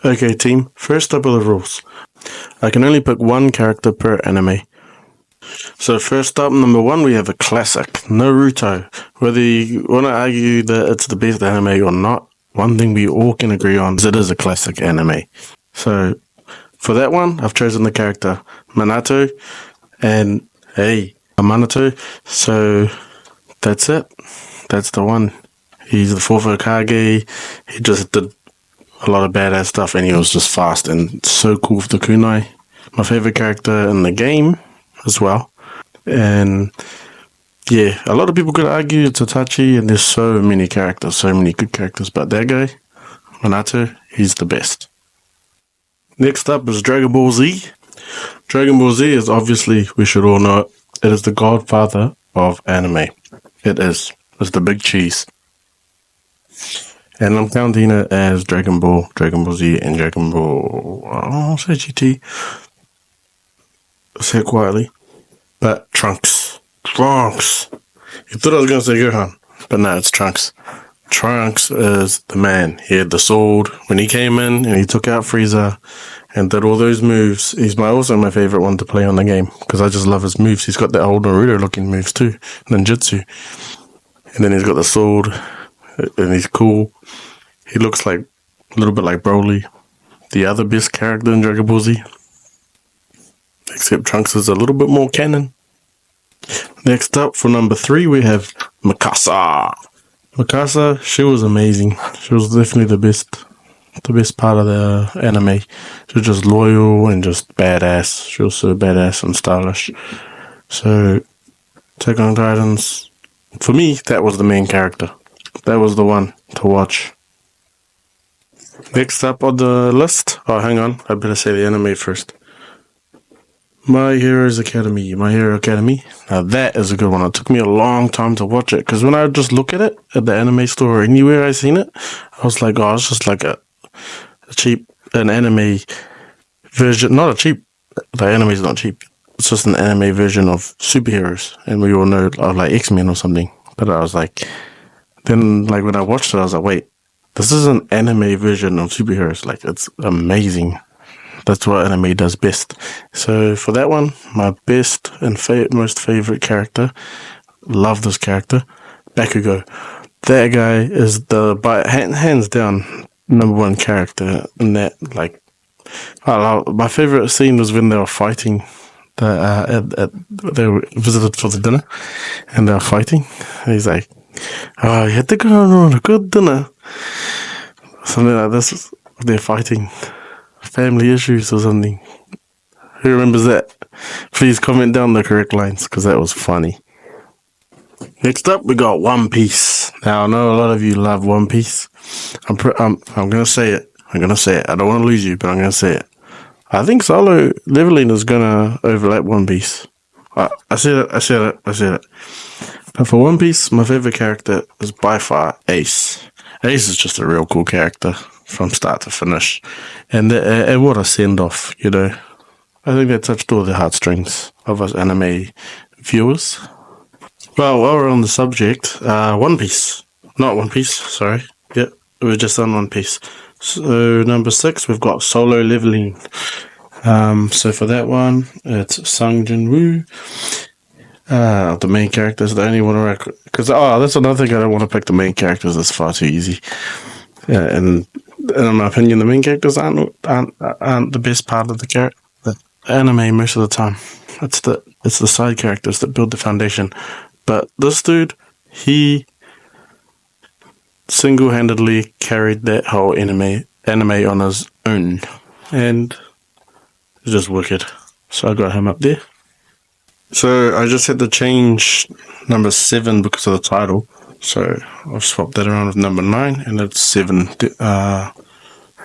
Okay, team. First up are the rules. I can only pick one character per anime. So first up, number one, we have a classic, Naruto. Whether you want to argue that it's the best anime or not, one thing we all can agree on is it is a classic anime. So for that one, I've chosen the character Minato, and hey, Minato. So that's it. That's the one. He's the fourth Hokage. He just did a lot of badass stuff, and he was just fast and so cool with the kunai. My favorite character in the game as well. And yeah, a lot of people could argue it's Itachi, and there's so many characters, so many good characters, but that guy, Minato, he's the best. Next up is Dragon Ball Z. Dragon Ball Z is obviously, we should all know it is the godfather of anime. It is. It's the big cheese. And I'm counting it as Dragon Ball Z, and Dragon Ball, I'll say GT. Say it quietly. But Trunks. You thought I was going to say Gohan, but no, it's Trunks. Trunks is the man. He had the sword when he came in, and he took out Frieza and did all those moves. He's also my favorite one to play on the game because I just love his moves. He's got the old Naruto looking moves too, ninjutsu. And then he's got the sword, and he's cool. He looks like a little bit like Broly, the other best character in Dragon Ball Z. Except Trunks is a little bit more canon. Next up, for number 3, we have Mikasa. Mikasa, she was amazing. She was definitely the best part of the anime. She was just loyal and just badass. She was so badass and stylish. So, Attack on Titans, for me, that was the main character. That was the one to watch. Next up on the list, hang on, I better say the anime first. My Hero Academy. Now that is a good one. It took me a long time to watch it because when I just look at it at the anime store or anywhere I seen it, I was like, oh, it's just like an anime version. Not a cheap. The anime is not cheap. It's just an anime version of superheroes, and we all know like X-Men or something. But I was like, then like when I watched it, I was like, wait, this is an anime version of superheroes. Like it's amazing. That's what anime does best. So for that one, my best and most favorite character, love this character, Bakugo. That guy is hands down number one character in that. Like, my favorite scene was when they were fighting. They were visited for the dinner, and they were fighting. And he's like, "Oh, you had to go on a good dinner." Something like this. They're fighting. Family issues or something. Who remembers that? Please comment down the correct lines because that was funny. Next up, we got One Piece. Now I know a lot of you love One Piece. I'm gonna say it. I don't want to lose you, but I'm gonna say it. I think Solo Leveling is gonna overlap One Piece. I said it. But for One Piece, my favorite character is by far Ace. Ace is just a real cool character from start to finish. And what a send-off, you know. I think that touched all the heartstrings of us anime viewers. Well, while we're on the subject, One Piece. Not One Piece, sorry. Yep, we're just on One Piece. So, number 6, we've got Solo Leveling. So for that one, it's Sung Jin Woo. The main characters, the only one because that's another thing, I don't want to pick the main characters. It's far too easy. And in my opinion, the main characters aren't the best part of the anime most of the time. It's the side characters that build the foundation. But this dude, he single-handedly carried that whole anime on his own, and it's just wicked. So I got him up there. So I just had to change number 7 because of the title. So I've swapped that around with number 9, and it's 7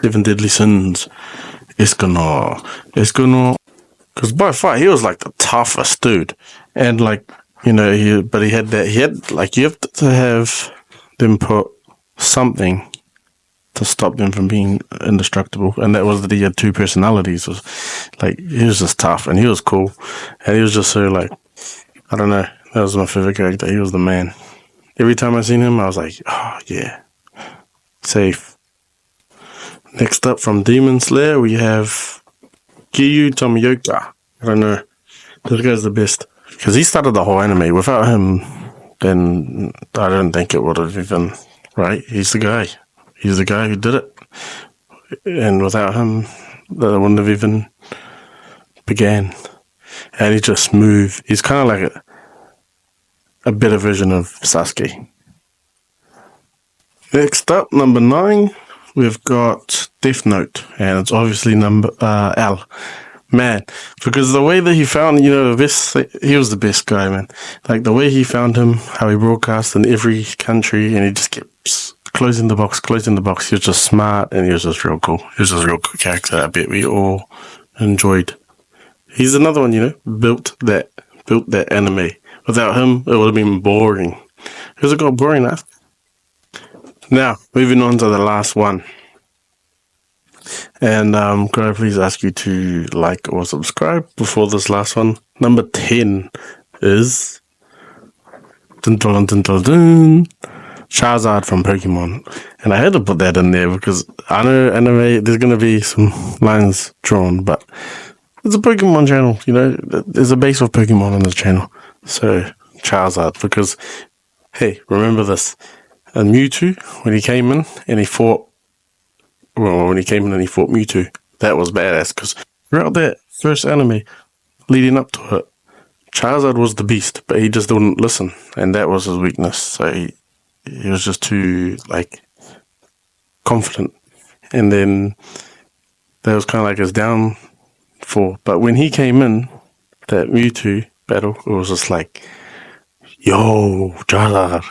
Deadly Sins. Escanor. Because by far he was like the toughest dude, and like, you know, you have to have them put something to stop them from being indestructible, and that was that he had 2 personalities. It was like, he was just tough, and he was cool, and he was just so like, I don't know, that was my favorite character. He was the man. Every time I seen him, I was like, oh yeah, safe. Next up from Demon Slayer, we have Giyu Tomioka. I don't know. This guy's the best. Because he started the whole anime. Without him, then I don't think it would have even... Right? He's the guy. He's the guy who did it. And without him, that wouldn't have even began. And he's just smooth. He's kind of like a better version of Sasuke. Next up, number 9, we've got Death Note, and it's obviously number L. Man, because the way that he found, he was the best guy, man. Like the way he found him, how he broadcast in every country, and he just kept closing the box. He was just smart, and he was just real cool. He was just a real cool character. I bet we all enjoyed. He's another one, built that anime. Without him, it would have been boring. Because it got boring after. Now, moving on to the last one. And could I please ask you to like or subscribe before this last one? Number 10 is Charizard from Pokemon. And I had to put that in there because I know anime, there's going to be some lines drawn, but it's a Pokemon channel, There's a base of Pokemon on this channel. So, Charizard, because, hey, remember this. And Mewtwo, when he came in and he fought Mewtwo, that was badass, because throughout that first anime, leading up to it, Charizard was the beast, but he just didn't listen, and that was his weakness, so he was just too, confident, and then that was kind of like his downfall, but when he came in, that Mewtwo battle, it was just like, yo, Charizard,